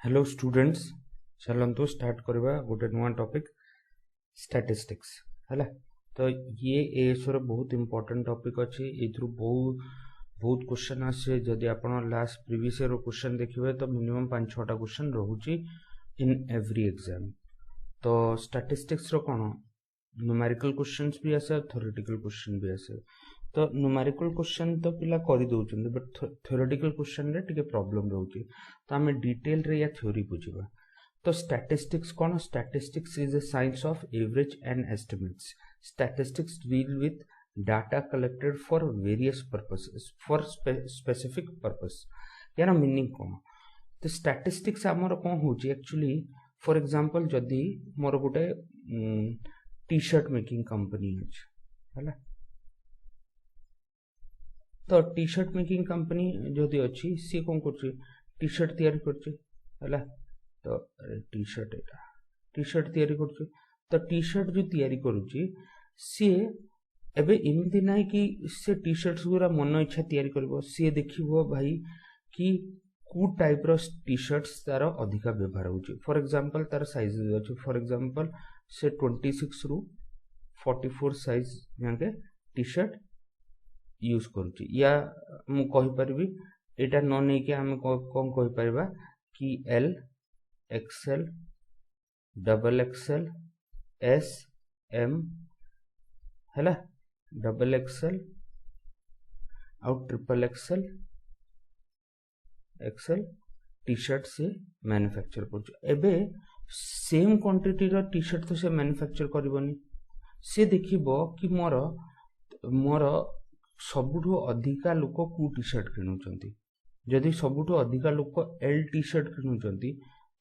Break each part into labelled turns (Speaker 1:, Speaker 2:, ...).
Speaker 1: Hello students, चलतु start करवा गोटे नुआ टॉपिक स्टैटिस्टिक्स है। तो ये एसर बहुत इंपोर्टेंट टॉपिक अच्छी। एथु बहुत क्वेश्चन आसे। जदि आप लास्ट प्रीवियस ईयर क्वेश्चन देखिए तो मिनिमम 5-6टा क्वेश्चन रोचे इन एवरी एग्जाम। तो स्टैटिस्टिक्स रो कौन न्यूमेरिकल क्वेश्चंस भी आसे और थ्योरेटिकल क्वेश्चन भी आसे। तो न्यूमेरिकल क्वेश्चन तो पिला कर दउछन, बट थ्योरेटिकल क्वेश्चन रे टिके प्रॉब्लम रहउची। तो हमें डिटेल रे या थ्योरी बुझिबा। तो स्टैटिस्टिक्स कौन? Statistics is a science of average and estimates. Statistics deal with data collected for various purposes, for specific purpose. यार मीनिंग कौन? तो स्टैटिस्टिक्स आमर कौन होची एक्चुअली, फॉर एग्जांपल जदि मोर गोटे टी शर्ट मेकिंग कंपनी अछि है, तो टी शर्ट मेकिंग कंपनी जदि अच्छी सी कौन कर टी शर्ट तैयारी कर। तो टी शर्ट तैयारी कर। तो टी शर्ट जो तैयारी करुच्ची सी एबे एमती ना कि से टी शर्ट्स गुरा मन इच्छा तैयारी करबो। सी देखिबो भाई कि कौ टाइप रो टी शर्ट्स तार अधिका व्यवहार होची। फॉर एग्जांपल तार साइज अछि। फॉर एग्जांपल से 26 रु 44 साइज जाके टी शर्ट यूज करुच्ची। या मु कहि परबी एटा न नै के हम कोन कहि परबा कि L, XL, double XL, S, M हैला, डबल एक्सएल और ट्रिपल एक्सएल टी शर्ट से मैन्युफैक्चर कर। एबे सेम क्वांटिटी रो टी शर्ट तो से मैन्युफैक्चर करबनी। से देखिबो कि मोर सबुठु अधिका लोक को टी शर्ट किणुचंती। जदि सबुठु अधिका लोक एल टी शर्ट किणुचंती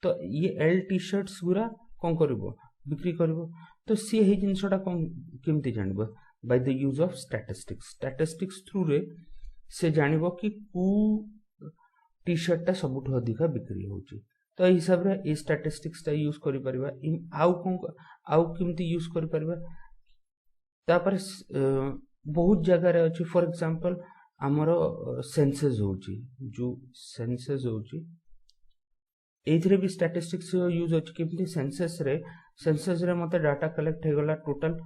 Speaker 1: तो ये एल टी शर्ट्स गुरा कौन करिवो, बिक्री करिवो। तो सी हे जिंसटा केमती जानबो? By the use of statistics. Statistics through रे से जानबो कि को टी शर्ट ता सबुठु अधिका बिक्री होची। तो ए हिसाब रे ए स्टैटिस्टिक्स ता यूज करि परिबा। इन आउ केमती यूज करि परिबा तापर बहुत जगह अच्छी। फॉर एग्जांपल आमर सेंसस होची, जो सेंसस होची एथरे भी स्टैटिस्टिक्स यूज अछि। केमती सेंसस रे मते डाटा कलेक्ट हे गला टोटल।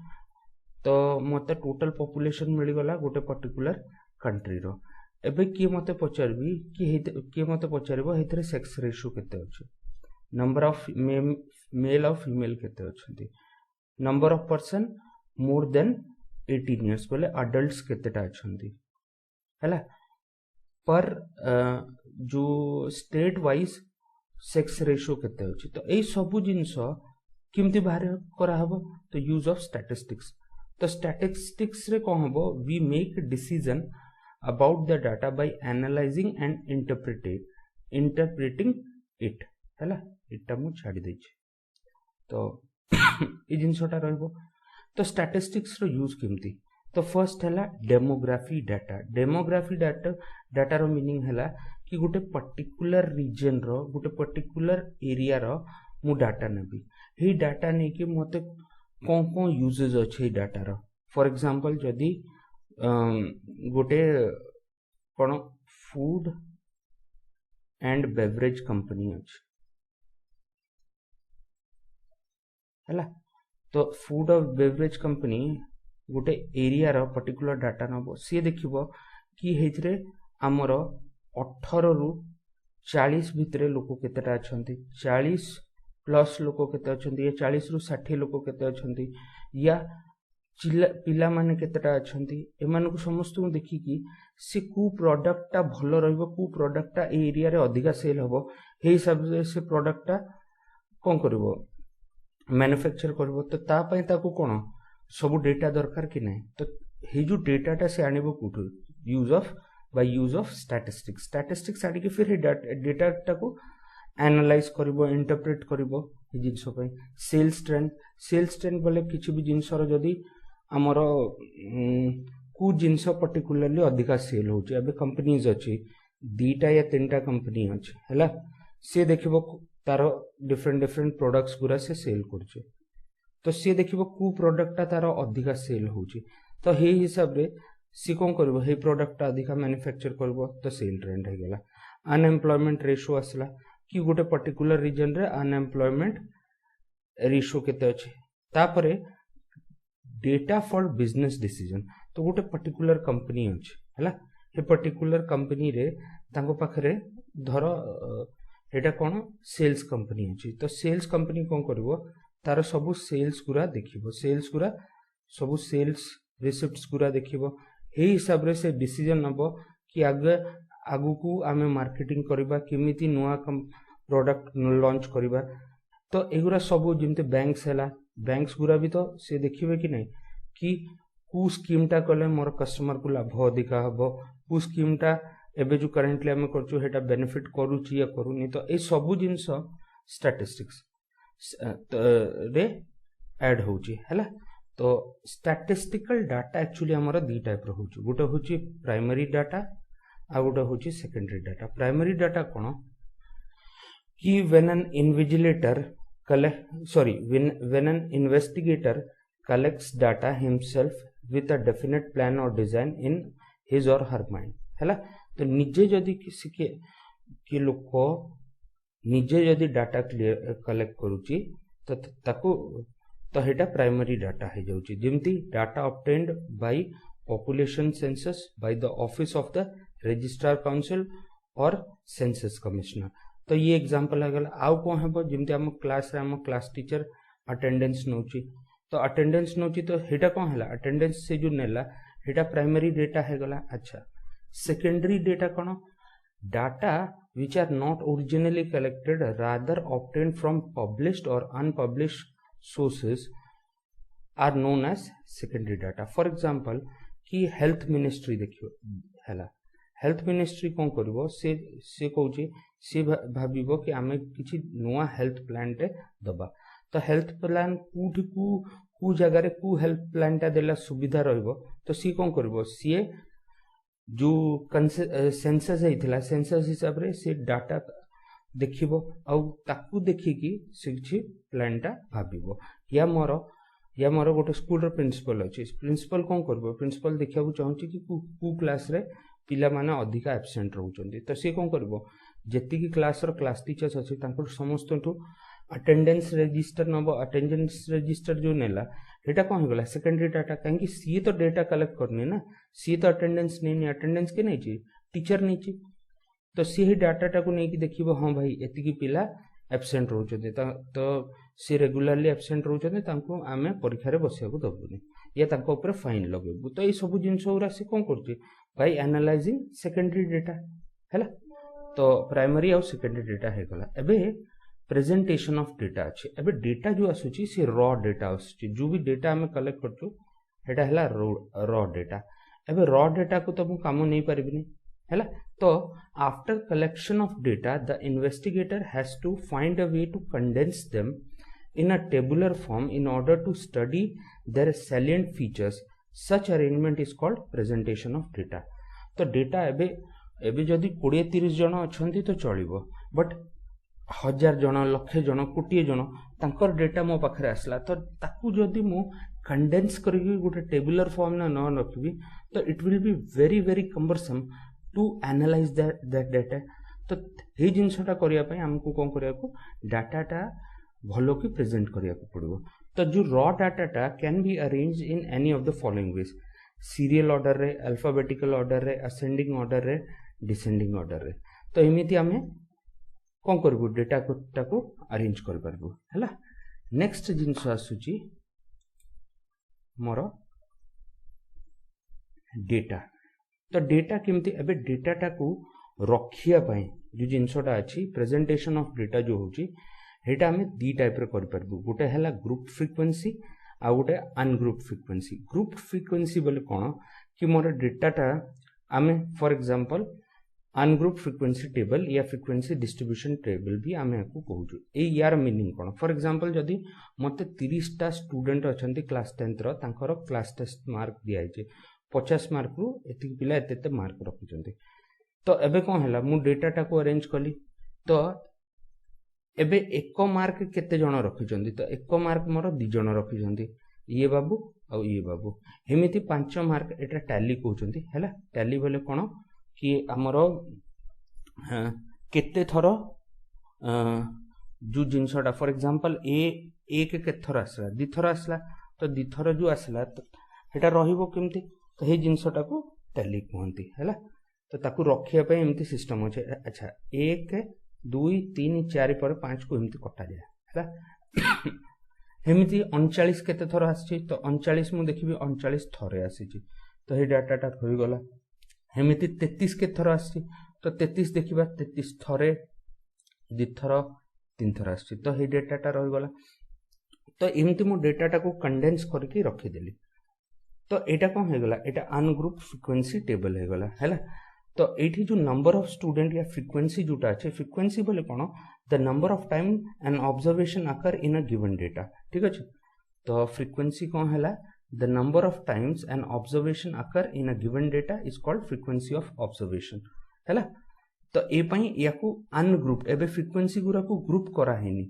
Speaker 1: तो मते टोटल पॉपुलेशन मिल गला गोटे पर्टिकुलर कंट्री रो। एबे कि मते पचारबी कि मते पचारबो हेथरे सेक्स रेशियो केते अछि, नंबर ऑफ मेल और फीमेल केते अछंती, number of person more than 18 years बोले अडल्ट्स केतेटा अछंती हैला। पर जो स्टेट वाइज सेक्स रेशियो केते अछि। तो ए सबु जिंस किमती बाहर करा हबो? तो यूज ऑफ स्टैटिस्टिक्स। तो स्टैटिस्टिक्स रे कोन हबो? We make decision about the data by analysing and interpreting it हैला। इटा मु छाडी दै छी। तो ए जिंसटा रहबो। तो स्टैटिस्टिक्स रो यूज केमती? तो फर्स्ट हैला डेमोग्राफी डाटा। डेमोग्राफी डाटा रो मीनिंग हैला कि गोटे पर्टिकुलर रीजन रो, गोटे पर्टिकुलर एरिया रो मु डाटा नेबी। हे डाटा नै कि मते कोन यूजेस अछि डाटा रो। फॉर एग्जांपल जदी गोटे कोन फूड एंड बेवरेज कंपनी अछि हैला। तो फूड और बेवरेज कंपनी गोटे एरिया रो पर्टिकुलर डाटा नबो। सी देखिबो कि हेथरे हमर 18 रु 40 भितरे लोक केतेटा अछंती, 40 प्लस लोक केते अछंती, या 40 रु 60 लोक केते अछंती, या पिला माने केतेटा अछंती। एमान को समस्त को देखि कि से को प्रोडक्ट ता भलो रहबो, को प्रोडक्ट ता ए एरिया रे अधिका सेल हबो, हे हिसाब से प्रोडक्ट ता कोन करबो, मैन्युफैक्चर करबो। तो ता पय ताको कोन सब डेटा दरकार कि नहीं। तो हे जो डेटाटा से आनिबो कुठु? By use of statistics. Statistics आनि के फिर हे डेटाटा को एनालाइज करबो, इंटरप्रेट करबो हे जिंसो पय। सेल्स ट्रेंड बोले किछि भी जिंसर जदी हमर को जिंस पर्टिकुलरली अधिका सेल होची। अबे कंपनीज अछि 2टा या 3टा कंपनी अछि हैला। से देखिबो तारो डिफरेंट प्रोडक्ट्स गुरा से सेल करछे। तो सी देखिबो को प्रोडक्ट तार अधिका सेल होची। तो हे हिसाब रे सी कोन करबो, हे प्रोडक्ट अधिका मैन्युफैक्चर करबो। तो सेल ट्रेंड हे गेला। अनएम्प्लॉयमेंट रेशियो आसला कि गोटे पर्टिकुलर रीजन रे अनएम्प्लॉयमेंट रेशियो केते अछि तापरे डेटा फॉर बिजनेस डिसीजन तो गोटे पर्टिकुलर कंपनी अछि हला ए पर्टिकुलर कंपनी रे तांको पाखरे धर एटा कोन सेल्स कंपनी अछि तो सेल्स कंपनी कोन करबो तार सब सेल्स गुरा देखिबो सेल्स गुरा सब सेल्स रिसिप्ट्स गुरा देखिबो एही हिसाब रे से डिसीजन नबो कि आगु को आमे मार्केटिंग करबा केमिति नुवा प्रोडक्ट लॉन्च करबा तो एगुरा सब जिमते बैंक्स हैला बैंक्स गुरा भी तो से देखिबे कि नहीं कि कु स्कीम टा कले मोर कस्टमर को लाभ अधिका हबो कु स्कीम टा एबे जो करेंटली आमे करछु हेटा बेनिफिट करूची या करूनी तो ए सब जिंस स्टैटिस्टिक्स रे ऐड होची हैला तो स्टैटिस्टिकल डाटा एक्चुअली हमर दी टाइप रो होची गोटे होची प्राइमरी डाटा आ गोटे होची सेकेंडरी डाटा प्राइमरी डाटा कोन कि when an investigator collects data himself with a definite plan or design in his or her mind हैला तो निजे जदि किसी के लोक निजे जदि डाटा क्लियर कलेक्ट करूची तो ताको तो हेटा प्राइमरी डाटा है जाउची जेमती data obtained by population census by the office of the registrar council और सेंसस कमिश्नर तो ये एग्जांपल है गला आउ को हेबो जेमती हम क्लास रे हम क्लास टीचर अटेंडेंस नोची तो अटेंडेंस नोची तो हेटा कोन हला अटेंडेंस से जो नेला हेटा प्राइमरी डेटा है गला अच्छा secondary data cone data which are not originally collected rather obtained from published or unpublished sources are known as secondary data for example कि हेल्थ मिनिस्ट्री देखियो हला हेल्थ मिनिस्ट्री कोन करबो से कहूची से भाबिबो कि आमे किछि नुवा हेल्थ प्लान टे दबा तो हेल्थ प्लान कु जगह रे कु हेल्थ प्लान टा देला सुविधा रहइबो तो सी कोन करबो सी जो सेंसस हेतिला सेंसस हिसाब रे से डाटा देखिबो आ ताकू देखि कि से किछि प्लान टा भाबिबो या मोर गोटे स्कूल रो प्रिंसिपल अछि प्रिंसिपल कोन करबो प्रिंसिपल देखियाबो चाहूची कि कु क्लास रे पिला माने अधिका एब्सेंट रहउचंदी तो से कोन करबो जेति की क्लास रो क्लास टीचर्स अछि तांको समस्त टू अटेंडेंस रजिस्टर नबो अटेंडेंस रजिस्टर जो नेला एटा कोन होगला सेकेंडरी डाटा काहे कि सी तो डेटा कलेक्ट करनी ना सी तो अटेंडेंस नहीं अटेंडेंस के नहीं छी टीचर नहीं छी तो सी ही डाटा टा को नहीं कि देखिबो हां भाई एति की पिला एब्सेंट रहउचंदी तो सी रेगुलरली एब्सेंट रहउचंदी तांको आमे परीक्षा रे बसिया को दबुनी या तांको ऊपर फाइन लगेबु तो ए सब जिंस ओरा से कोन करची भाई एनालाइजिंग सेकेंडरी डाटा हैला तो प्राइमरी और सेकेंडरी डाटा है गला एबे प्रेजेंटेशन ऑफ डेटा अछि एबे डेटा जो आसुची से रॉ डेटा आसुची जो भी डेटा हमें कलेक्ट करछु हेटा हला रॉ डेटा एबे रॉ डेटा को तो हम काम नहीं परबिनी हैला तो after collection of data the investigator has to find a way to condense them in a tabular form in order to study their salient features such arrangement is called presentation of data तो data एबे जदी 20-30 जन अछंती तो चलिबो but 1000 जन लक्ष जन कोटी जन तांकर डेटा मो पाखरे आसला तो ताकू जदी मो कंडेंस करके गोटे टेबुलर फॉर्म ना न रखबी तो it will be very very cumbersome to analyse that data तो हे जिंसटा करिया पय हमकु कोन करिया को डाटाटा भलो की प्रेजेंट करिया को पड़ो तो जो रॉ डाटाटा can be arranged in any of the following ways serial order रे अल्फाबेटिकल ऑर्डर रे असेंडिंग ऑर्डर रे डिसेंडिंग ऑर्डर रे तो एमिति हमें कोन करबो डेटा को अरेंज कर परबो हैला नेक्स्ट जिंस आसुची मोर डेटा तो डेटा केमती एबे डेटाटा को रखिया पय जो जिंसटा अछि प्रेजेंटेशन ऑफ डेटा जो होची हेटा हमें दी टाइप रे कर परबो गोटे हैला ग्रुप फ्रीक्वेंसी आ गोटे अनग्रुप फ्रीक्वेंसी ग्रुप फ्रीक्वेंसी बोले कोन कि मोर डेटाटा हमें for example ungroup frequency table या फ्रीक्वेंसी डिस्ट्रीब्यूशन टेबल भी हमें को कहूछु ए यार मीनिंग कोन फॉर एग्जांपल जदी मते 30 टा स्टूडेंट अछंती क्लास 10th रो तांकर क्लास टेस्ट मार्क दिया छै 50 मार्क रु एति पिला एते मार्क रखुचंती तो एबे कोन हैला मु डेटाटा को अरेंज कली तो एबे एक मार्क केते जण रखिचंदी तो एक मार्क मोर 2 जण रखिचंदी ये बाबू और ये बाबू हेमिति 5 मार्क एटा टैली कहउचंदी हैला टैली बोले कोन कि हमरो केते थरो जो जिनसटा फॉर एग्जांपल ए एक केथर आसला दिथर आसला तो दिथर जो आसला तो हेटा रहिबो केमती तो हे जिनसटा को टैली कहंती हैला तो ताकू रखिया पे एमती सिस्टम अछि अच्छा 1 2 3 4 पर 5 को एमती कटा जाय हैला हेमिति 39 केते थर आछि तो 39 मु देखिबी 39 थरे आसीछि तो हे डाटाटा होई गला हेमिति 33 के थर आछि तो 33 देखिबा 33 थरे दिथर तीन थर आछि तो हे डाटाटा रहि गला तो एमती मु डाटाटा को कंडेंस करके रखि देली तो एटा कोन हे गला एटा अनग्रुप फ्रीक्वेंसी टेबल हे गला हैला तो एठी जो नंबर ऑफ स्टूडेंट या फ्रीक्वेंसी जोटा अछि फ्रीक्वेंसी बोले कोन the number of time an observation occur in a given data ठीक अछि तो फ्रीक्वेंसी कोन हैला the number of times an observation occur in a given data is called frequency of observation हैला तो ए पई याकू अनग्रुप एबे फ्रीक्वेंसी गुरा को ग्रुप करा हेनी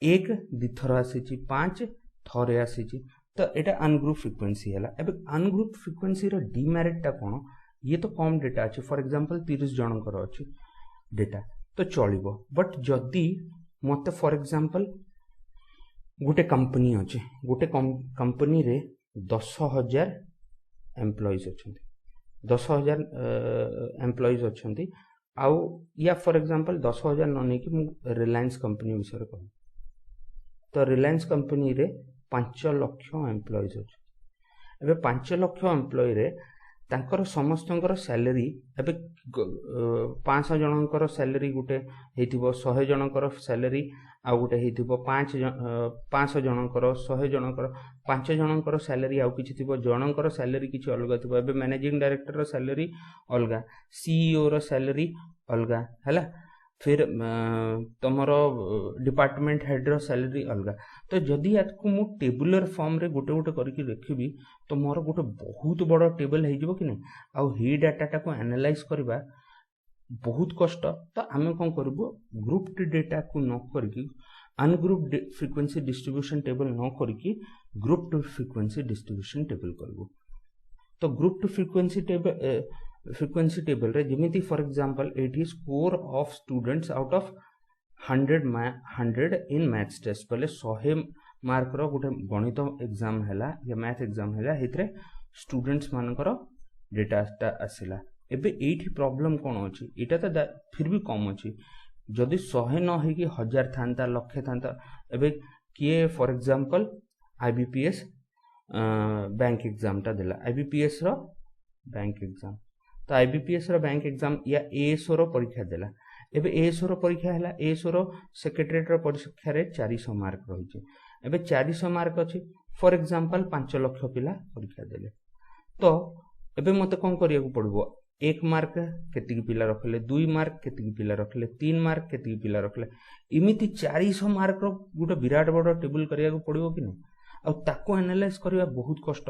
Speaker 1: एक दिथर आसीची 5 थरे आसीची तो एटा अनग्रुप फ्रीक्वेंसी हैला एबे अनग्रुप फ्रीक्वेंसी रो डिमेरिट ता कोन ये तो कम डेटा अच्छे फॉर एग्जांपल 30 जनकर अच्छे डेटा तो चलिबो बट जदी मते फॉर एग्जांपल गोटे कंपनी अच्छे गोटे कंपनी रे 10,000 एम्प्लॉइज अच्छे 10,000 एम्प्लॉइज अच्छे आउ या फॉर एग्जांपल 10,000 न नहीं कि रिलायंस कंपनी विषय कहूँ तो रिलायंस कंपनी रे 5 लाख एम्प्लॉइज अच्छे एबे 5 लाख एम्प्लॉय रे तांकर समस्तंकर सैलरी एबे 500 जनकर सैलरी गुटे हेतिबो 100 जनकर सैलरी आ गुटे हेतिबो 500 जनकर 100 जनकर 5 जनकर सैलरी आ किछि थिबो जनकर सैलरी किछि अलगा थिबो एबे मैनेजिंग डायरेक्टर रो सैलरी अलगा सीईओ रो सैलरी अलगा हैला फिर तमरो डिपार्टमेंट हेड रो सैलरी अलगा तो जदि याकू मु टेबुलर फॉर्म रे गोटे गोटे करके रखिबी तो मोर गोटे बहुत बड़ टेबल हे जिवो कि नै आ ही डाटा को एनालाइज करबा बहुत कष्ट तो आमे कोन करबो ग्रुप डेटा को न करके अनग्रुप फ्रीक्वेंसी डिस्ट्रीब्यूशन टेबल न करके grouped frequency distribution table करबो तो ग्रुप टू फ्रीक्वेंसी टेबल रे जेमिति for example it is score of students out of 100 in maths test पहले 100 मार्क रो गोटे गणित एग्जाम हैला या मैथ एग्जाम हैला हेतरे स्टूडेंट्स मानकर डेटा आसिला एबे एठी प्रॉब्लम कोन अछि एटा त फिर भी कम अछि जदि 100 न हे कि 1000 थांता लक्ष थांता एबे किए for example IBPS bank exam ता देला आईबीपीएस रो बैंक एग्जाम तो आईबीपीएस रो बैंक एग्जाम या एएसओ रो परीक्षा देला एबे एएसओ रो परीक्षा हैला एएसओ रो सेक्रेटरीट रो परीक्षा रे 400 मार्क रही छै एबे 400 मार्क अछि फॉर एग्जांपल 5 लाख पिला परीक्षा देले तो एबे मते कोन करिया को पड़बो 1 मार्क केति पिला रखले 2 मार्क केति पिला रखले 3 मार्क केति पिला रखले इमिति 400 मार्क रो गुटे विराट बड़ टेबल करिया को पड़िबो कि नै आ ताको एनालाइज करबा बहुत कष्ट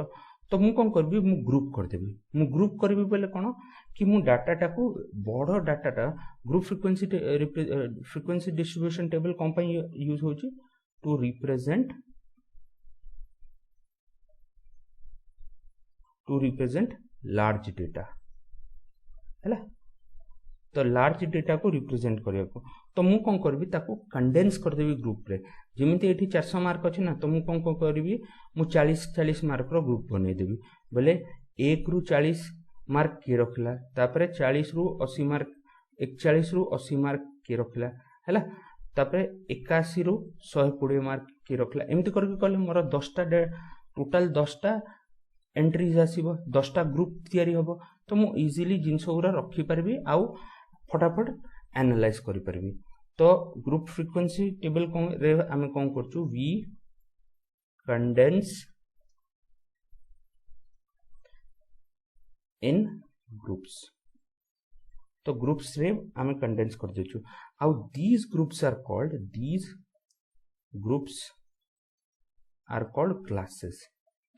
Speaker 1: तो मु कोन करबी मु ग्रुप कर देबी मु ग्रुप करबी बोले कोन कि मु डाटा को बड़ data group frequency distribution table कोन पई यूज होची टू रिप्रेजेंट लार्ज डेटा हैला तो लार्ज डेटा को रिप्रेजेंट करिया को तो मु कोन करबी ताको कंडेंस कर देबी ग्रुप रे जेमिति एठी 400 मार्क अछि ना तो मु कोन करबी मु 40 मार्क रो ग्रुप बनै देबी बोले 1 रु 40 मार्क के रखला तापरे 40 रु 80 मार्क 41 रु 80 मार्क के रखला हैला तापरे 81 रु 120 मार्क के रखला एमिति करके कहले मोर 10 टा टोटल 10 टा एंट्रीज आसीबो 10 टा ग्रुप तयारी होबो तो मु इजीली जिंस गुरा रखि परबी आउ फटाफट एनालाइज करि परबी तो ग्रुप फ्रीक्वेंसी टेबल कोन रे हमें कोन करछु वी कंडेंस इन ग्रुप्स तो ग्रुप्स रे हमें कंडेंस कर देछु आउ these groups are called classes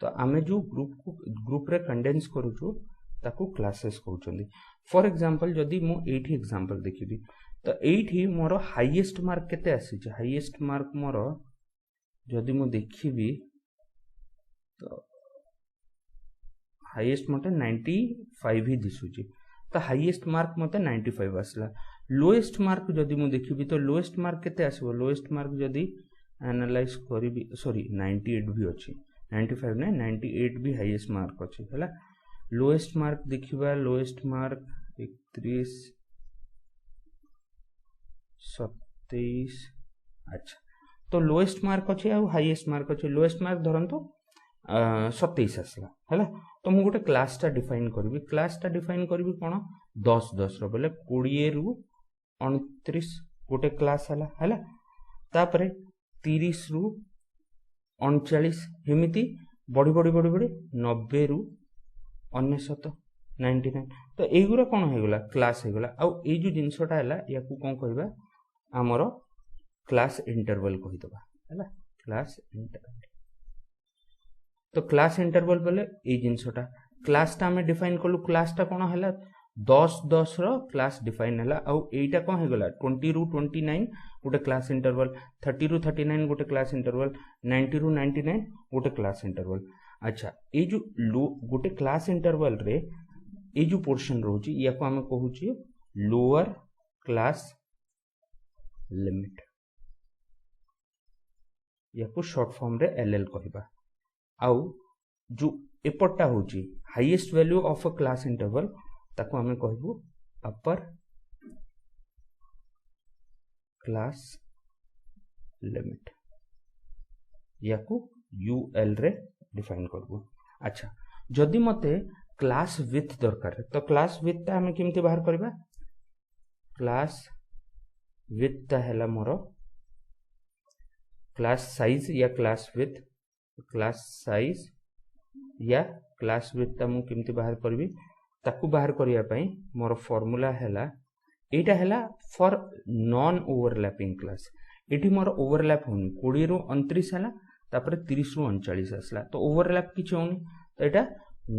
Speaker 1: तो आमे जो ग्रुप रे कंडेंस करूछु ताकू क्लासेस कहउछंदी फॉर एग्जांपल जदी मु एठी एग्जांपल देखिबी तो एठी मोर हाईएस्ट मार्क केते आसी छै हाईएस्ट मार्क मोर जदी मु देखिबी तो हाईएस्ट मते 95 ही दिसुची तो हाईएस्ट मार्क मते 95 आसला लोएस्ट मार्क जदि मु देखिबी तो लोएस्ट मार्क केते आसीबो लोएस्ट मार्क जदि एनालाइज करिबी सॉरी 98 भी अछि 95 नै 98 भी हाईएस्ट मार्क अछि हला लोएस्ट मार्क देखिबा लोएस्ट मार्क 31 27 अच्छा तो लोएस्ट मार्क अछि आ हाईएस्ट मार्क अछि लोएस्ट मार्क धरंतो 27 आसला हला तो मु गोटे क्लास टा डिफाइन करबी कोन 10 10 रो बोले 20 रु 29 गोटे क्लास हला तापरे 30 रु 39 हेमिति बड़ी 90 रु 99 तो एगुरा कोन हेगला क्लास हेगला आ ए जो जिंसटा हला याकू कोन कहबा हमरो क्लास इंटरवल कहि दबा हला क्लास इंटरवल तो क्लास इंटरवल बोले ए जिंसटा क्लास ता हमें डिफाइन करलु क्लास ता कोन हला 10 10 रो क्लास डिफाइन हला आ एटा कोन हेगला 20 रु 29 गोटे क्लास इंटरवल 30 रु 39 गोटे क्लास इंटरवल 90 रु 99 गोटे क्लास इंटरवल अच्छा ए जो गोटे क्लास इंटरवल रे ए जो पोर्शन रोची या को हमें कहूची लोअर क्लास लिमिट या को शॉर्ट फॉर्म रे एलएल कहबा आउ जो एपटा होची highest value of a class interval ताको हमें कहबो अपर क्लास लिमिट या को यूएल रे डिफाइन करबो अच्छा जदि मते क्लास विथ दरकार तो क्लास विथ ता हमें केमते बाहर करबा क्लास विथ ता हैला मोर क्लास साइज या क्लास विथ क्लास साइज या क्लास विथ ता मु केमते बाहर करबी ताकू बाहर करिया पई मोर फार्मूला हैला एटा हैला फॉर नॉन ओवरलैपिंग क्लास एठी मोर ओवरलैप होनी 20 रु 29 हैला तापर 30 रु 39 आसला तो ओवरलैप किछ होनी तो एटा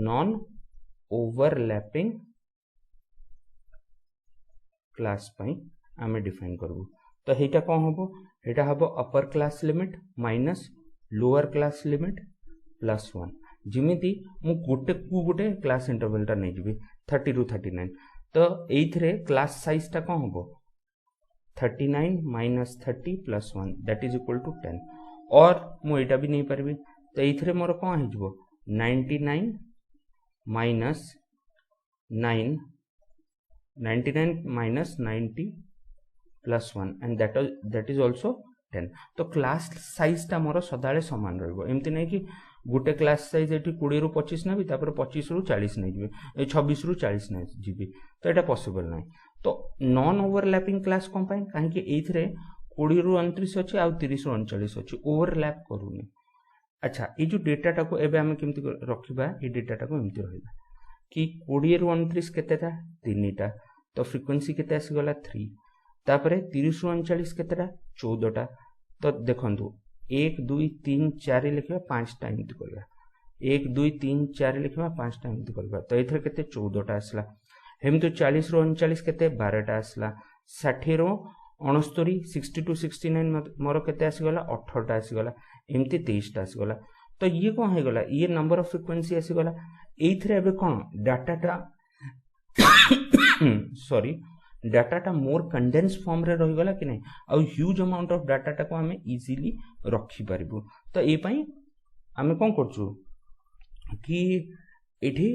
Speaker 1: नॉन ओवरलैपिंग क्लास पई आमे डिफाइन करबो तो हेटा कोन होबो हेटा हबो अपर class limit minus lower class limit plus 1 जिमिति मु गोटे क्लास इंटरवल टा नै जिबी 30 रु 39 तो एइथरे क्लास साइज टा कोन होबो 39 minus 30 plus 1 that is equal to 10 और मु एटा भी नै परबी तो एइथरे मोर कोन हे जिवो 99 minus 9 99 minus 90 plus 1 and that is also 10 तो क्लास साइज टा मोर सदाळे समान रहबो एमति नै कि गोटे क्लास साइज एठी 20 रु 25 नेबी तापर 25 रु 40 नै जिबे 26 रु 40 नै जिबी तो एटा पॉसिबल नै तो नॉन ओवरलैपिंग क्लास कोन पय काहे कि एथरे 20 रु 29 अछि आ 30 रु 39 अछि ओवरलैप करूनी अच्छा ए जो डेटा टा को एबे हम केमति रखिबा ए डेटा टा को एमति रहइबा कि 20 रु 29 केतेटा 3टा तो फ्रीक्वेंसी केते आसी गला 3 तापरे 30 रु 39 केतेटा 14टा तो देखंतु 1 2 3 4 लिखबा 5 टाइम दि करबा 1 2 3 4 लिखबा 5 टाइम दि करबा तो एथरे केते 14टा आसला हेम तो 40 रु 39 केते 12टा आसला 60 रु 69 60 टू 69 मोर केते आसी गला 18टा आसी गला एमती 23टा आसी गला तो ये कोन हे गला ये नंबर ऑफ फ्रीक्वेंसी आसी गला एथरे एबे कोन डाटाटा सॉरी डाटाटा मोर कंडेंस फॉर्म रे रही गला कि नै आ ह्यूज अमाउंट ऑफ डाटाटा को हमें इजीली रखी परिबो तो ए पई हमें कोन करछु कि एठी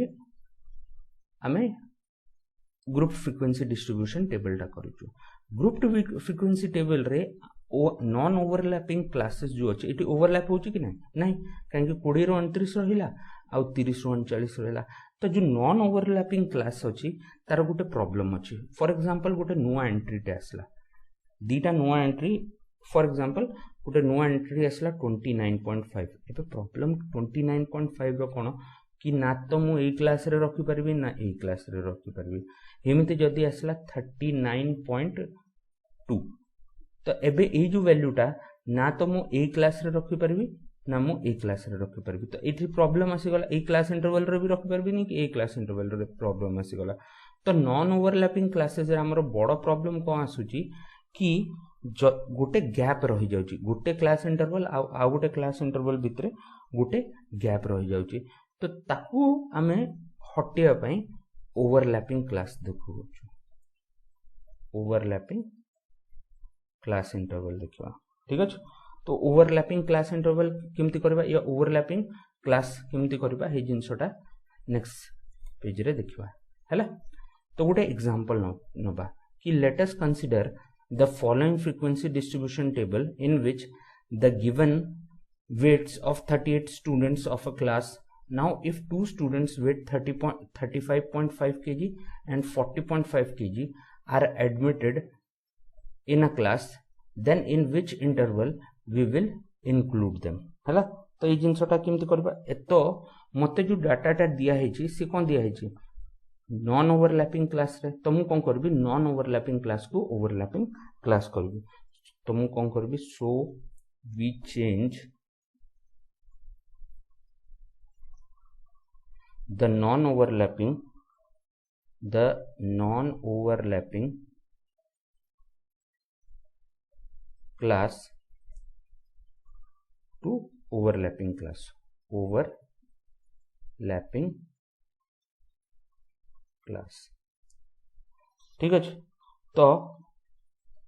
Speaker 1: हमें ग्रुप फ्रीक्वेंसी डिस्ट्रीब्यूशन टेबल टा करछु ग्रुप फ्रीक्वेंसी टेबल रे ओ नॉन ओवरलैपिंग क्लासेस जो अछि एठी ओवरलैप होछि कि नै नै काहे कि 20 रु 29 रहिला आ 30 रु 39 रहिला तो जो नॉन ओवरलैपिंग क्लास अछि तार गोटे प्रॉब्लम अछि फॉर एग्जांपल गोटे नुआ एंट्री टे आसला दीटा नुआ एंट्री फॉर एग्जांपल गोटे नुआ एंट्री आसला 29.5 एबे प्रॉब्लम 29.5 रो कोन कि ना तो मु ए क्लास रे रखि परबी ना ए क्लास रे रखि परबी हेमिति जदी आसला 39.2 तो एबे ए जो वैल्यूटा ना तो मु ए क्लास रे रखि परबी ना मु ए क्लास रे रखि परबी तो एठी प्रॉब्लम आसी गला ए क्लास इंटरवल रे भी रखि परबी नि कि ए क्लास इंटरवल रे प्रॉब्लम आसी गला तो नॉन ओवरलैपिंग क्लासेस रे हमर बड़ प्रॉब्लम को आसुची कि गोटे गैप रही जाउची गोटे क्लास इंटरवल आ गोटे क्लास इंटरवल भितरे गोटे गैप रही जाउची तो ताकू हमें हटिया पई ओवरलैपिंग क्लास देखु ओवरलैपिंग क्लास इंटरवल देखा ठीक अच्छे। तो ओवरलैपिंग क्लास इंटरवल केमती करबा या ओवरलैपिंग क्लास केमती करबा हे जिनसटा नेक्स्ट पेज रे देखिबा हैला। तो गोटे एग्जांपल नबा कि let us consider the following frequency distribution table in which the given weights of 38 students of a class. Now if two students weight 35.5 kg and 40.5 kg are admitted in a class, then in which interval we will include them हैला। तो ये जिनसटा केमती करबा एतो मते जो डाटाटा दिया हेची से कोन दिया हेची नॉन ओवरलैपिंग क्लास रे। तो मु कोन करबी नॉन ओवरलैपिंग क्लास को ओवरलैपिंग क्लास करबी। तो मु कोन करबी so we change the non-overlapping class to overlapping class ठीक अच्छे। तो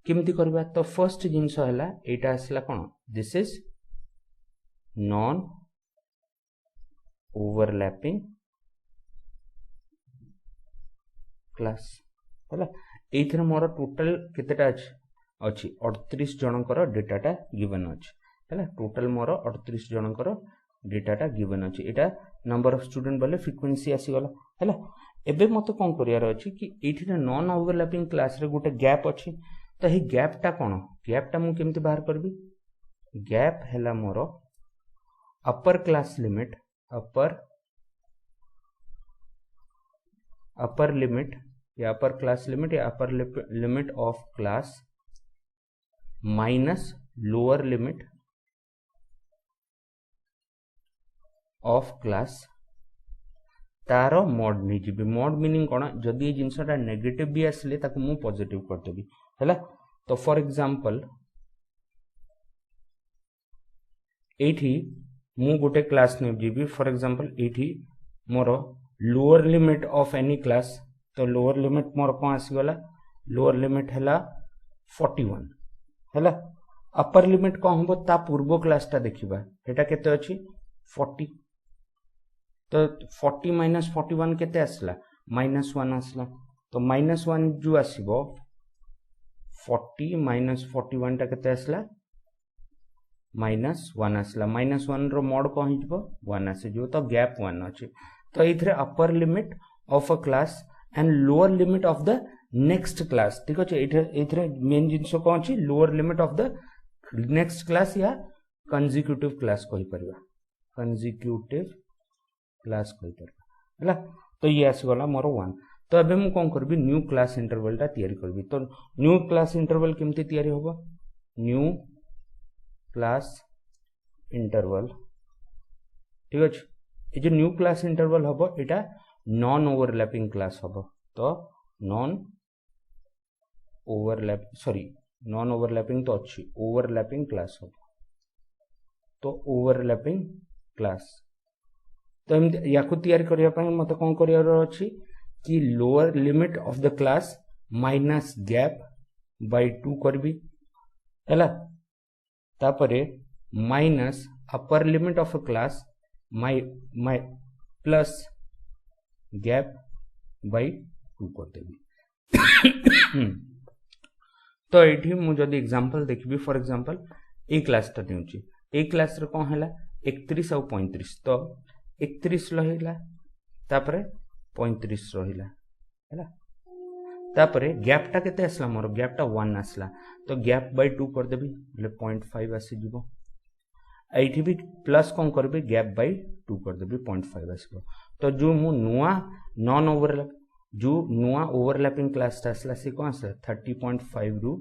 Speaker 1: केमती करबा तो फर्स्ट जिनस है एटा आसला कौन this is non overlapping class है। ये मोर टोटल केतेटा अच्छी 38 जनकर डेटाटा गिवन अच्छे है। टोटल मोर 38 जनकर डेटाटा गिवन अच्छे। यहाँ नंबर ऑफ स्टूडेंट बोले फ्रिक्वेंसी आसीगला है। एबे मत कौन करार अच्छी कि ये नॉन ओवरलैपिंग क्लास रे गोटे गैप अच्छी। तो ये गैपटा कौन गैपटा मु केमती बाहर करबी गैप है मोर upper class limit upper limit या अपर क्लास लिमिट या upper limit of class minus lower limit of class तार मॉड नहीं जी। मॉड मीनिंग कौन जदि ये जिनसटा नेगेटिव भी आसले ताको मु पॉजिटिव करदेबी हैला। तो फॉर एग्जांपल एठी मु गोटे क्लास ने जीबी फॉर एग्जांपल एठी मोर lower limit of any class. तो लोअर लिमिट मोर कौन आसीगला लोअर लिमिट है 41 है। अपर लिमिट कौन हम ता पूर्व क्लासटा देखा एटा केते अछि 40। तो 40 माइनस 41 केते आसला -1 आसला। तो -1 जो आसीबो 40 माइनस 41 टा केते आसला -1 आसला। -1 रो मोड कौन हिजबो 1 आसीजो। तो गैप 1 अछि। तो इथरे upper limit of a class and lower limit of the next class ठीक अच्छे। इथरे मेन जिनस कौन अछि lower limit of the next class या कंसेक्यूटिव क्लास कहि परबा कंसेक्यूटिव क्लास कहि परबा हैला। तो ये आसीगला मोर 1। तो एबे मु कोन करबी न्यू क्लास इंटरवल टा तैयारी करबी। तो न्यू क्लास इंटरवल केमती तैयारी होबो न्यू क्लास इंटरवल ठीक अच्छे। ये जो न्यू क्लास इंटरवल हम यहाँ नॉन ओवरलैपिंग क्लास हम। तो नॉन ओवरलैपिंग तो अच्छी ओवरलैपिंग क्लास हम। तो ओवरलैपिंग क्लास तो या तैयारी करने मत कौन कर अच्छी कि lower limit of the class minus gap by 2 करबी है। तापरे minus upper limit of a class माई प्लस गैप बाय 2 कर देबी। तो ये मुझे एग्जांपल देखबी फॉर एग्जांपल ए क्लास टा देउची ए क्लास रे कोन हैला 31 और 35। तो 31 रहिला तापरे 35 रहिला हैला। तापरे गैप टा केते आसला मोर गैप टा 1 आसला। तो गैप बाय 2 कर देबी ले 0.5 आसी जीवो। एठी भी प्लस कौन करबी गैप बाय 2 कर देबी 0.5 आसीबो। तो जो मु नुआ नॉन ओवरलैप जो नुआ ओवरलैपिंग क्लास टा आसला से कोन आसला 30.5 रु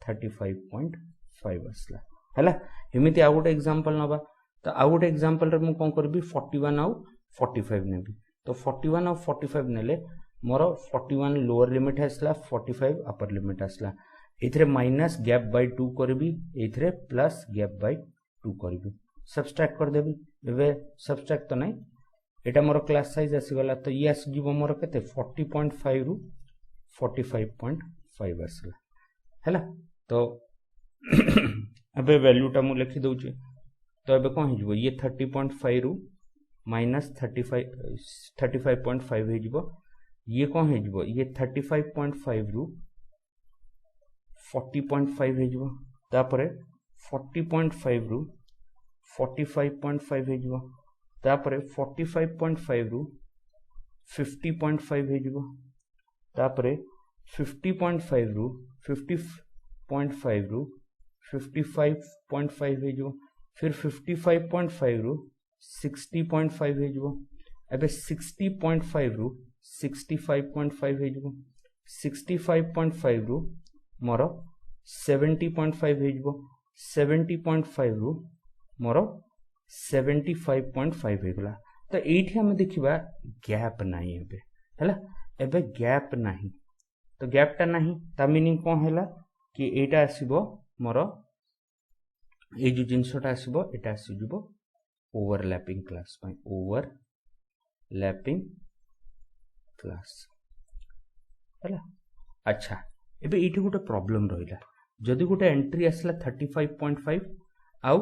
Speaker 1: 35.5 आसला हैला। एमिति आ गोटे एग्जांपल नबा। तो आ गोटे एग्जांपल रे मु कोन करबी 41 और 45 नेबी। तो 41 और 45 नेले मोर 41 लोअर लिमिट आसला 45 अपर लिमिट आसला। एथरे माइनस गैप बाय 2 करबी एथरे प्लस गैप बाय 2 करबी सब्सट्रैक्ट कर देबी। एबे सब्सट्रैक्ट तो नहीं एटा मोर क्लास साइज आसीगला। तो ये आसीजिवो मोर केते 40.5 रु 45.5 5 आसला हैला तो अबे वैल्यूटा मु लिखि दउचे तो अबे कौन हो ये 30.5 रु माइनस 35.5 हो ये कौन हो ये 35.5 रु 40.5 हो तापरे 40.5 रु 45.5 हो तापरे 45.5 रु 50.5 हो तापरे 50.5 रु 50.5 रु 55.5 हो फिर 55.5 रु 60.5 हो एबे 60.5 रु 65.5 हो 65.5 रु मोर 70.5 हो 70.5 रु मोर 75.5 होगला तो एठी हम देखिबा गैप नाही एबे हैला एबे गैप नाही तो गैपटा नाही ता मीनिंग कोन हैला कि एटा आसीबो मोर ए जो जिनसटा आसीबो एटा आसीबो ओवरलैपिंग क्लास पाई ओवरलैपिंग क्लास हैला अच्छा एबे एठी गोटे प्रॉब्लम रहिला जदि गोटे एंट्री आसला 35.5 आउ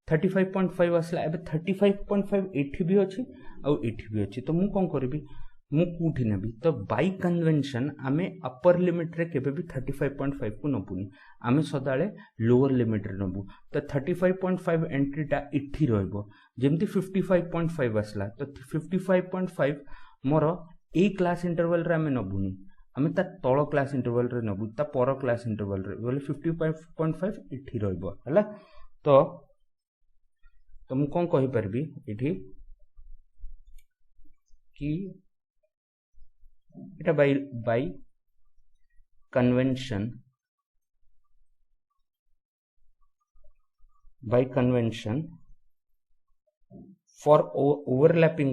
Speaker 1: 35.5 आसला एबे 35.5 एठी भी अछि आउ एठी भी अछि तो मु कोन करबी मु कोठी नेबी तो बाय कन्वेंशन आमे अपर लिमिट रे केबे भी 35.5 को नबुनी आमे सदाळे लोअर लिमिट रे नबु तो 35.5 एंट्री टा इठी रहइबो जेमति 55.5 आसला तो 55.5 मोर ए क्लास इंटरवल रे आमे नबुनी आमे ता तळ क्लास इंटरवल रे नबु ता पर क्लास इंटरवल रे बोले 55.5 इठी रहइबो हला तो मु कोन कहि परबी इठी कि इटा by convention for overlapping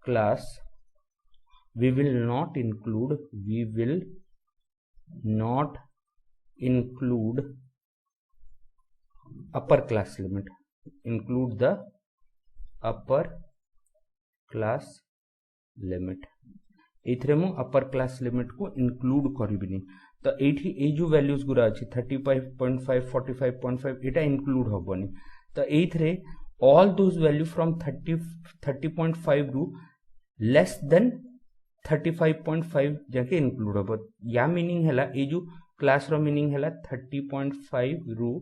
Speaker 1: class we will not include upper class limit include the upper class limit एथरे मु अपर क्लास लिमिट को इंक्लूड करबिनी तो एठी ए जो वैल्यूज गुरा अछि 35.5 45.5 एटा इंक्लूड होबनी तो एथरे ऑल दोस वैल्यू फ्रॉम 30.5 रु लेस देन 35.5 जाके इंक्लूड होबो या मीनिंग हैला ए जो क्लास रो मीनिंग हैला 30.5 रु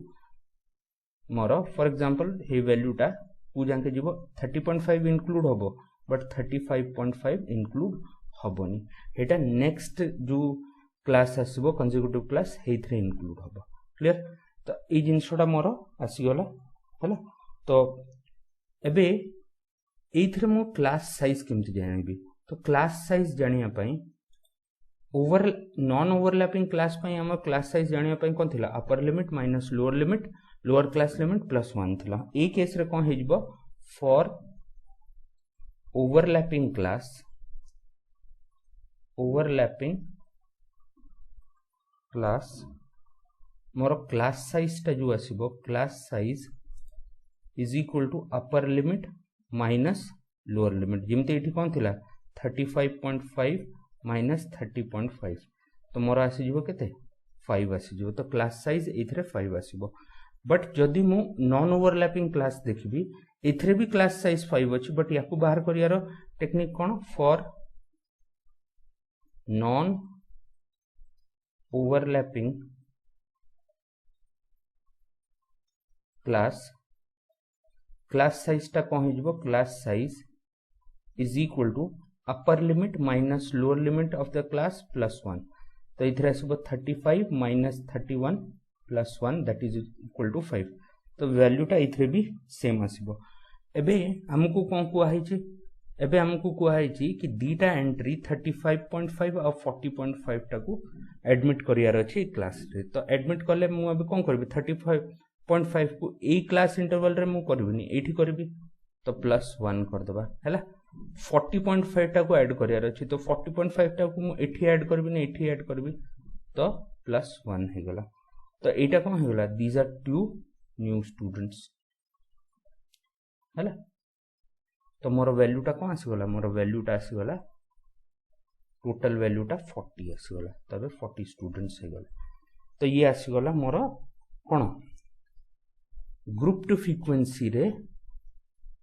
Speaker 1: मोर फॉर एग्जांपल हे वैल्यूटा को जाके जीवो 30.5 इंक्लूड होबो बट 35.5 इंक्लूड होबोनी एटा नेक्स्ट जो क्लास आसीबो कंसेक्यूटिव क्लास हेथरे इंक्लूड होबो क्लियर तो ए जिंसोडा मोर आसी गला हैला तो एबे एथरे मो क्लास साइज केमति जानिबी तो क्लास साइज जानिया पई नॉन ओवरलैपिंग क्लास पई हम क्लास साइज जानिया पई कोन थिला upper limit minus lower class limit plus 1 थिला ए केस रे कोन हेजबो फॉर ओवरलैपिंग क्लास मोर क्लास साइज टा जो आसीबो class size is equal to upper limit minus lower limit जेमते एठी कोन थिला 35.5 माइनस 30.5 तो मोर आसी जिवो केते 5 आसी जिवो तो क्लास साइज एथरे 5 आसीबो बट जदि मु नॉन ओवरलैपिंग क्लास देखबी एथरे भी क्लास साइज 5 अछि बट याकू बाहर करियारो टेक्निक कोन for non overlapping class size टा कोन हिजबो class size is equal to upper limit minus lower limit of the class plus 1 तो इथरे आसीबो 35 minus 31 plus 1 that is equal to 5 तो वैल्यूटा इथरे भी सेम आसीबो एबे हमकु कोन कुआ हैछि एबे हमकु कुआ हैछि कि दीटा एंट्री 35.5 और 40.5 टाकू एडमिट करियार अछि क्लास रे तो एडमिट करले मु अबे कोन करबी 35.5 को ए क्लास इंटरवल रे मु करबिनी एठी करबी तो प्लस 1 कर देबा हैला 40.5 टाकू ऐड करियार अछि तो 40.5 टाकू मु एठी ऐड करबिनी एठी ऐड करबी तो प्लस 1 हे गला तो एटा कोन हे गला these are two new students हैला तो मोर वैल्यूटा कौन आसीगला मोर वैल्यूटा आसीगला टोटल वैल्यूटा 40 आसीगला तबे 40 स्टूडेंट्स हे गले तो ये आसीगला मोर कौन ग्रुप टू फ्रीक्वेंसी रे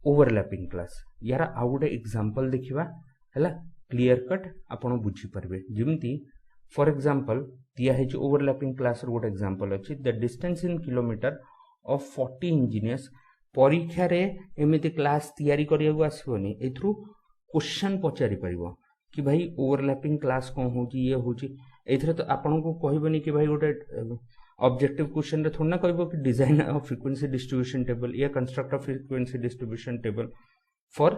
Speaker 1: ओवरलैपिंग क्लास यार आ गोटे एग्जांपल देखिबा हैला क्लियर कट आपण बुझी परबे जेमती फॉर एग्जांपल दिया है ओवरलैपिंग क्लास रो गोटे एग्जांपल अछि the distance in kilometre of 40 engineers परीक्षा रे एमिति क्लास तैयारी करिया को आसीबोनी एथरु क्वेश्चन पचारि परिबो कि भाई ओवरलैपिंग क्लास कोन होची ये होची एथरे तो आपण को कहबोनी कि भाई गोटे ऑब्जेक्टिव क्वेश्चन रे थोड़ा कहबो कि design of frequency distribution table या construct of frequency distribution table for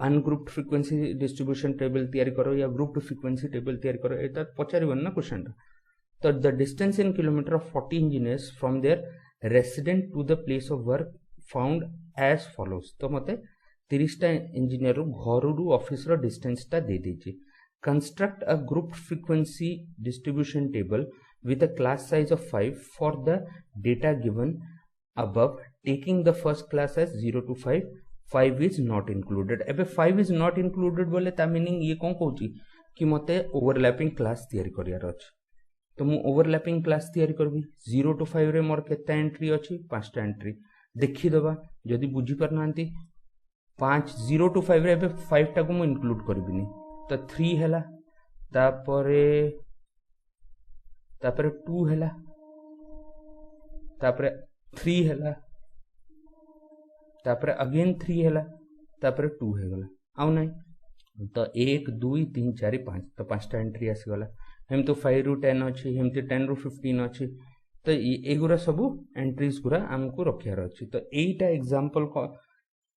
Speaker 1: ungrouped frequency distribution table तैयारी करो या ग्रुप्ड फ्रीक्वेंसी टेबल तैयारी करो एटा पचारिबन ना क्वेश्चन तो the distance in kilometre of 40 engineers from their resident to the place of work found as follows तो मते 30 टा इंजीनियर घर रु ऑफिस रो डिस्टेंस ता दे देछि construct a group frequency distribution table with a class size of 5 for the data given above taking the first class as 0 to 5 is not included एबे 5 is not included बोले ता meaning ये कौन कहूची कि मते ओवरलैपिंग क्लास तैयारी करियार अछि तो मु ओवरलैपिंग क्लास तैयारी करबी 0 to 5 रे मोर केता एंट्री अछि 5 टा एंट्री देखि दबा जदी बुझी परनांती 5 0 to 5 रे एबे 5 टा को मु इंक्लूड करबिनी तो 3 हैला तापरे 2 हैला तापरे 3 हैला तापरे अगेन 3 हैला तापरे 2 हे गला आउ नै तो 1 2 3 4 5 तो 5 टा एंट्री आसी गला हम तो 5 रु 10 अछि हम तो 10 रु 15 अछि तो एगुरा सब एंट्रीज गुरा हमको रखियार अछि तो एटा एग्जांपल को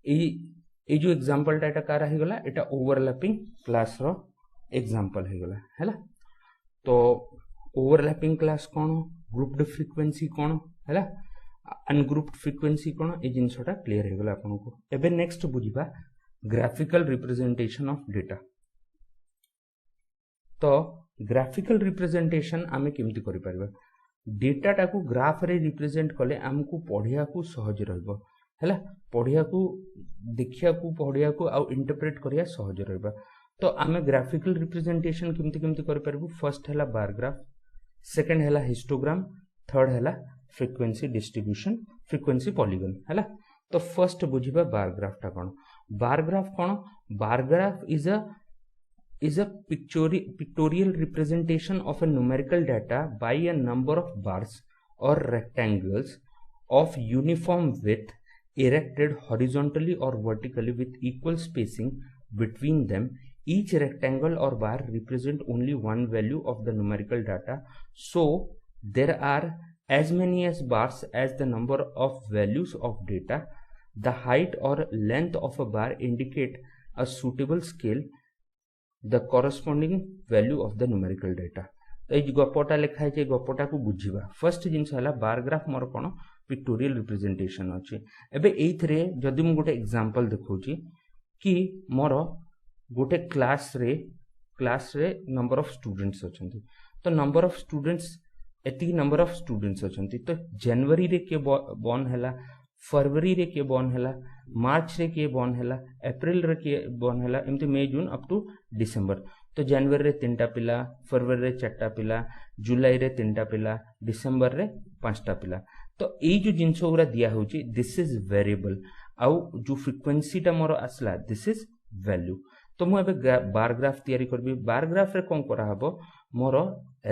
Speaker 1: ए जो एग्जांपल टाटा कार हे गला एटा ओवरलैपिंग क्लास रो एग्जांपल हे गला हैला तो ओवरलैपिंग क्लास कौन ग्रुप्ड फ्रीक्वेंसी कौन है अनग्रुप्ड फ्रीक्वेंसी कौन ए जिनसटा क्लियर हो गला आपन को एबे नेक्स्ट बुझिबा ग्राफिकल रिप्रेजेंटेशन ऑफ डेटा तो ग्राफिकल रिप्रेजेंटेशन आमे केमती करि परबा डेटा टाकू ग्राफ रे रिप्रेजेंट कले हमकू पढिया को सहज रहबो हैला पढिया को देखिया को पढिया को आ इंटरप्रेट करिया सहज रहबा तो आमे ग्राफिकल रिप्रेजेंटेशन केमती केमती करि परबो फर्स्ट हैला बार ग्राफ सेकंड हैला हिस्टोग्राम थर्ड हैला फ्रीक्वेंसी डिस्ट्रीब्यूशन फ्रीक्वेंसी पॉलीगन हैला तो फर्स्ट बुझिबा बार ग्राफ टा कोन bar graph is a pictorial representation of a numerical data by a number of bars or rectangles of uniform width erected horizontally or vertically with equal spacing between them. Each rectangle or bar represent only one value of the numerical data, so there are as many as bars as the number of values of data. The height or length of a bar indicate a suitable scale, the corresponding value of the numerical data. तो ये गपटा लिखा है गपटा को बुझीबा first जिंस हला bar graph मोर कोन pictorial representation अछि एबे एथरे जदी मु गोटे एग्जांपल देखौची कि मोर गोटे क्लास रे नंबर ऑफ स्टूडेंट्स अछंती तो नंबर ऑफ स्टूडेंट्स एती नंबर ऑफ स्टूडेंट्स अछंती तो जनवरी रे के बॉर्न हला फरवरी रे के बॉर्न हला मार्च रे के बॉर्न हला अप्रैल रे के बॉर्न हला एमती मई जून अप टू डिसेंबर तो जनवरी रे 3टा पिला फरवरी रे 4टा पिला जुलाई रे 3टा पिला डिसेंबर रे 5टा पिला तो ए जो जिंस उरा दिया होची दिस इज वेरिएबल आउ जो फ्रीक्वेंसी टा मोर आसला दिस इज वैल्यू तो मु एबे बार ग्राफ तैयारी करबी बार ग्राफ रे कोन करा हबो मोर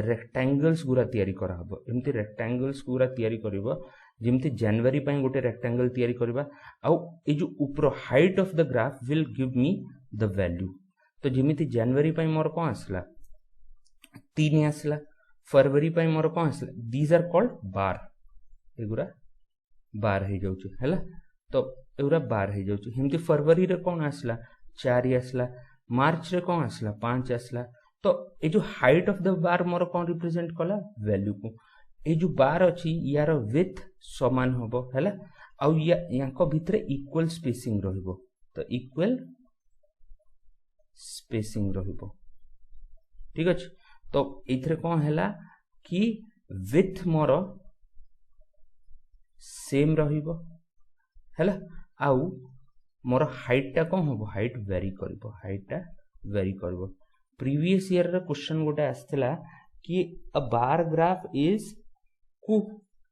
Speaker 1: रेक्टेंगल्स गुरा तैयारी करा हबो एमती रेक्टेंगल्स गुरा तैयारी करबो जेमती जनवरी पई गोटे रेक्टेंगल तैयारी करबा आउ ए जो ऊपर height of the graph will give me the value तो जेमती जनवरी पई मोर कोन आसला 3 आसला फरवरी पई मोर कोन आसला दीज आर कॉल्ड बार एगुरा बार हे जाउची हैला तो एगुरा बार हे जाउची हेमती फरवरी रे कोन आसला 4 आसला मार्च रे कोन आसला 5 आसला तो ए जो height of the bar more cone represent कला वैल्यू को ए जो बार अछि यार विड्थ समान होबो हैला आ याको भितरे इक्वल स्पेसिंग रहइबो तो इक्वल स्पेसिंग रहइबो ठीक अछि तो इथरे कोन हैला कि विड्थ मोर सेम रहइबो हैला आउ मोर हाइट टा कौन हम हाइट वेरी कर हाइट टा वेरी कर प्रीवियस ईयर रे क्वेश्चन गोटे आसला कि अ बार ग्राफ इज कु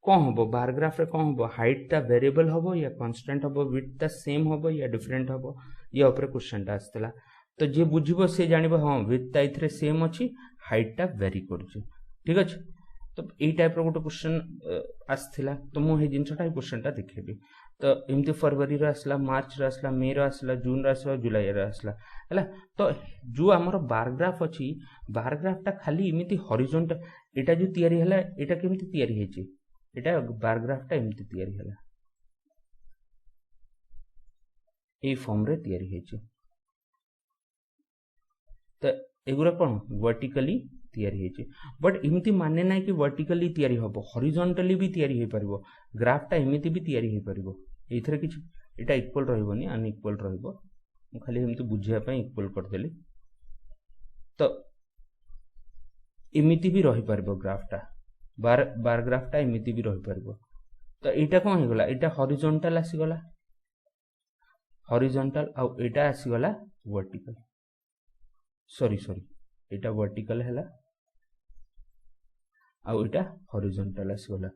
Speaker 1: कौन हम बार ग्राफ रे कौन हम हाइट टा वेरिएबल हम या कांस्टेंट हम विड्थ टा सेम हम या डिफरेंट हम या ऊपर क्वेश्चन टा आसला तो जे बुझिबो से जानिबो हां विड्थ टा इथरे सेम अछि हाइट टा वेरी करछि ठीक अछि तो ए टाइप रो गोटे क्वेश्चन आसथिला तो मु हे जिंसटा क्वेश्चन टा देखेबी तो एमती फरवरी रो आसला मार्च रो आसला मे रो आसला जून रो आसला जुलाई रो आसला हला तो जो हमर बार ग्राफ अछि बार ग्राफ टा खाली एमिति हॉरिजॉन्टल एटा जो तयारी हला एटा केमिति तयारी हेछि एटा बार ग्राफ टा एमिति तयारी हला ए फॉर्म रे तयारी हेछि तो एगुरा कौन वर्टिकली तयारी हेछि बट एमिति माने ना कि वर्टिकली तयारी हबो हॉरिजॉन्टली भी तयारी हे परबो ग्राफ टा एमिति भी तयारी हे परबो एथरे किछ एटा इक्वल रहइबोनी अनइक्वल रहइबो मु खाली एमिति बुझिया पय इक्वल कर देली तो एमिति भी रहि परबो ग्राफ टा बार ग्राफ टा एमिति भी रहि परबो तो एटा कोन हे गला एटा हॉरिजॉन्टल आसी गला हॉरिजॉन्टल आ एटा आसी गला वर्टिकल सॉरी एटा वर्टिकल हैला आ एटा हॉरिजॉन्टल आसी गला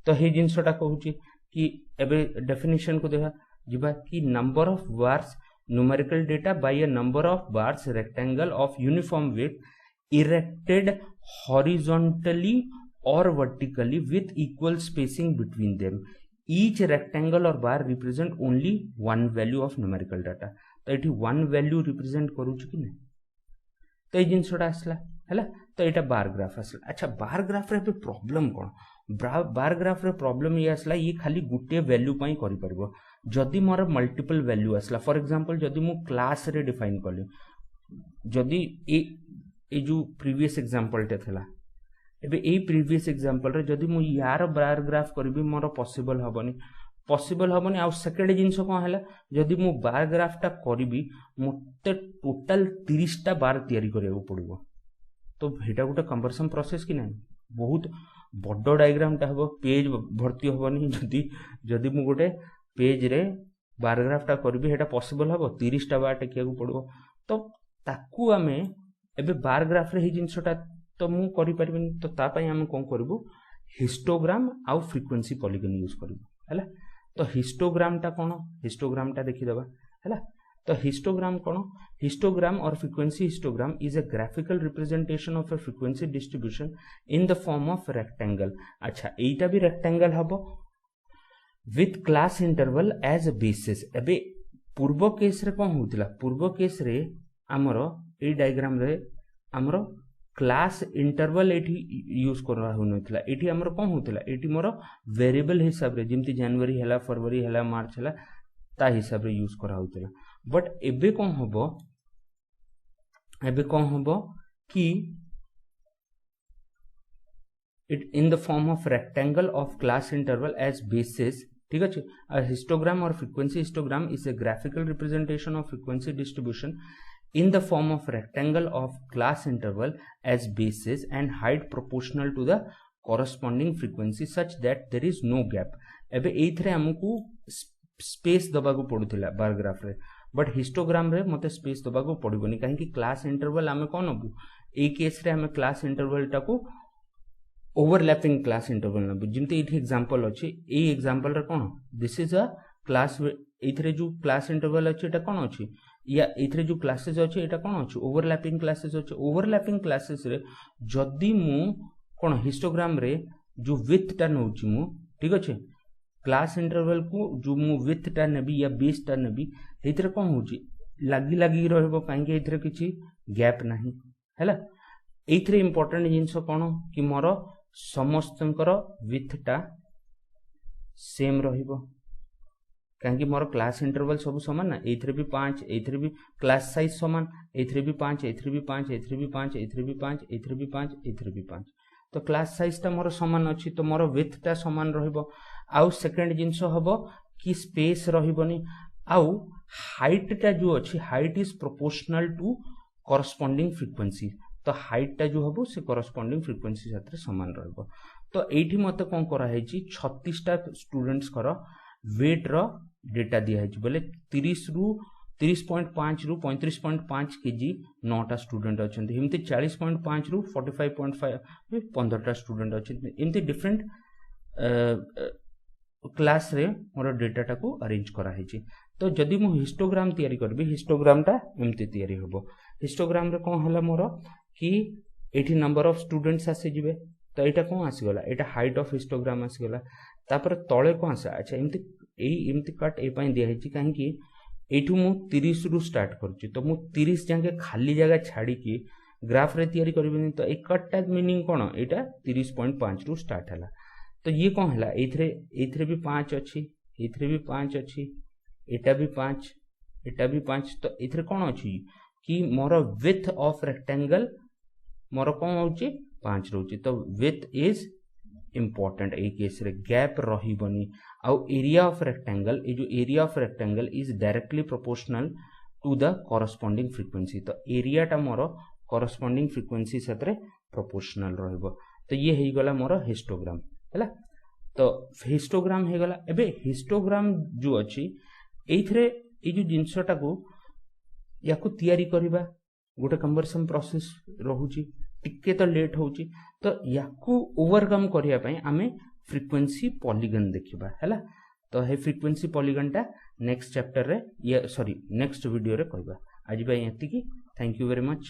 Speaker 1: तो हे जिंसटा कहूची कि एबे डेफिनेशन को देखा जिबा कि number of bars numerical data by a number of bars rectangle of uniform width erected horizontally और vertically with equal spacing between them each rectangle और bar represent only one value of numerical data तो ये one value represent करूची कि नहीं तो ये जिनसटा आसला हैला तो एटा बार ग्राफ आसला अच्छा बार ग्राफ रे प्रॉब्लम कोन बार ग्राफ रे प्रॉब्लम ये आसला ये खाली गुटे वैल्यू पई करि परबो जदी मोर मल्टीपल वैल्यू आसला फॉर एग्जांपल जदी मु क्लास रे डिफाइन करली जदी ए जो प्रीवियस एग्जांपल टे थला एबे ए प्रीवियस एग्जांपल रे जदी मु यार बार ग्राफ करबी मोर पॉसिबल हबनी आ सेकेंड जिंस कोन हैला जदी मु बार ग्राफ टा करबी मते टोटल 30 टा बार तयारी करियो पड़िबो तो हेटा गोटे कन्वर्सन प्रोसेस कि नहीं बहुत बड़ डायग्राम टा हबो पेज भर्ती हबनी जदी मु गोटे पेज रे बार ग्राफ टा करबी हेटा पॉसिबल हबो 30 टा बार टेकिया को पड़िबो तो ताकू आमे एबे बार ग्राफ रे हे जिंसटा तो मु करि परबिनी तो ता पई हम कोन करबो हिस्टोग्राम आ फ्रीक्वेंसी पॉलीगन यूज करबो हैला तो हिस्टोग्राम टा कोन हिस्टोग्राम टा देखि दबा हैला तो हिस्टोग्राम कोन histogram or frequency histogram is a graphical representation of a frequency distribution in the form of rectangle अच्छा एटा भी रेक्टेंगल हबो with class interval as a basis एबे पूर्व केस रे कोन होतिला पूर्व केस रे हमरो ए डायग्राम रे हमरो क्लास इंटरवल एठी यूज करवा होनथिला एठी हमरो कोन होतिला एठी मोर वेरिएबल हिसाब रे जेमति जनवरी हैला फरवरी हैला मार्च हैला ता हिसाब रे यूज करा होतिला बट एबे कोन हबो कि it in the form of rectangle of class interval as basis ठीक है a histogram or frequency histogram is a graphical representation of frequency distribution in the form of rectangle of class interval as basis and height proportional to the corresponding frequency such that there is no gap एबे एथरे हमकू space दबा को पडुथिला bar graph रे but histogram रे मते space दबा को पडिबोनी काहे कि क्लास इंटरवल हमें कोन हबु ए केस रे हमें क्लास इंटरवल टा को ओवरलैपिंग क्लास इंटरवल नबु जिमते एठी एग्जांपल अछि ए एग्जांपल रे cone this is a class एथरे जो क्लास इंटरवल अछि एटा कोन अछि या एथरे जो क्लासेस अछि एटा कोन अछि ओवरलैपिंग क्लासेस अछि ओवरलैपिंग क्लासेस रे जदी मु कोन हिस्टोग्राम रे जो विड्थ टा नउछि मु ठीक अछि क्लास इंटरवल को जो मु विड्थ टा नेबी या बेस टा नेबी एथरे कोन होछि लागी रहबो काहे कि एथरे किछि गैप नाही हैला एथरे इंपोर्टेंट जिंस कोन कि मोर समस्तंकर विड्थ टा सेम रहइबो कहीं मोर क्लास इंटरवल सब समान ना एथरे भी 5 एथरे भी क्लास साइज समान एथरे भी 5 एथरे भी 5 एथरे भी 5 एथरे भी 5 एथरे भी 5 एथरे भी 5 तो क्लास साइज टा मोर समान अछि तो मोर विड्थ टा समान रहइबो आउ सेकंड जिंस हबो कि स्पेस रहइबोनी आउ हाइट टा जो अछि height is proportional to corresponding frequency तो हाइट टा जो हबो से कॉरस्पॉन्डिंग फ्रीक्वेंसी साथ रे समान रहइबो तो एठी मते कोन करा हेची 36 टा स्टूडेंट्स करो वेट रो डेटा दिया है बोले 30.5 रु 35.5 केजी 9टा स्टूडेंट अच्छा एमती 40.5 रु 45.5 15टा स्टूडेंट अच्छा एमती डिफरेंट क्लास रे मोर डेटा को अरेंज करा है। तो जदि मु हिस्टोग्राम तैयारी करबी हिस्टोग्राम टा एमती तैयारी होबो। हिस्टोग्राम रे कोन हला मोर कि एठी नंबर ऑफ स्टूडेंट्स आसी जिवे तो एटा कोन आसी गला एटा हाइट ऑफ हिस्टोग्राम आसी गला तापर तळे कोन आसा अच्छा एमती कट ए पई दिया है काहे कि एठू मु 30 रु स्टार्ट करछि तो मु 30 जाके खाली जगह छाड़ी की ग्राफ रे तैयारी करबिनी तो ए कट टा मीनिंग कोन एटा 30.5 रु स्टार्ट हला। तो ये कौन है एथरे भी 5 अच्छी एथरे भी 5 अच्छी एटा भी 5 एटा भी 5 तो एथरे कौन अच्छी कि मोर विथ ऑफ रेक्टेंगल मोर कौन होची 5 रहउची तो विथ इज इंपोर्टेंट ए केस रे गैप रहिबनी आउ एरिया ऑफ रेक्टेंगल ए जो area of rectangle is directly proportional to the corresponding frequency तो एरिया टा मोर कॉरस्पॉन्डिंग फ्रीक्वेंसी साथे प्रोपोर्शनल रहइबो। तो ये हेई गला मोर हिस्टोग्राम हैला। तो हिस्टोग्राम हे गला एबे हिस्टोग्राम जो अछि एथरे ए जो जिंसटा को याको तैयारी करबा गोटे कन्वर्सन प्रोसेस रहउची टिके तो लेट होउची तो याको ओवरकम करिया पई आमे फ्रीक्वेंसी पॉलीगन देखिबा हैला। तो हे फ्रीक्वेंसी पॉलीगन टा नेक्स्ट चैप्टर रे या सॉरी नेक्स्ट वीडियो रे कहबा। आज बाय एतिकी थैंक यू वेरी मच।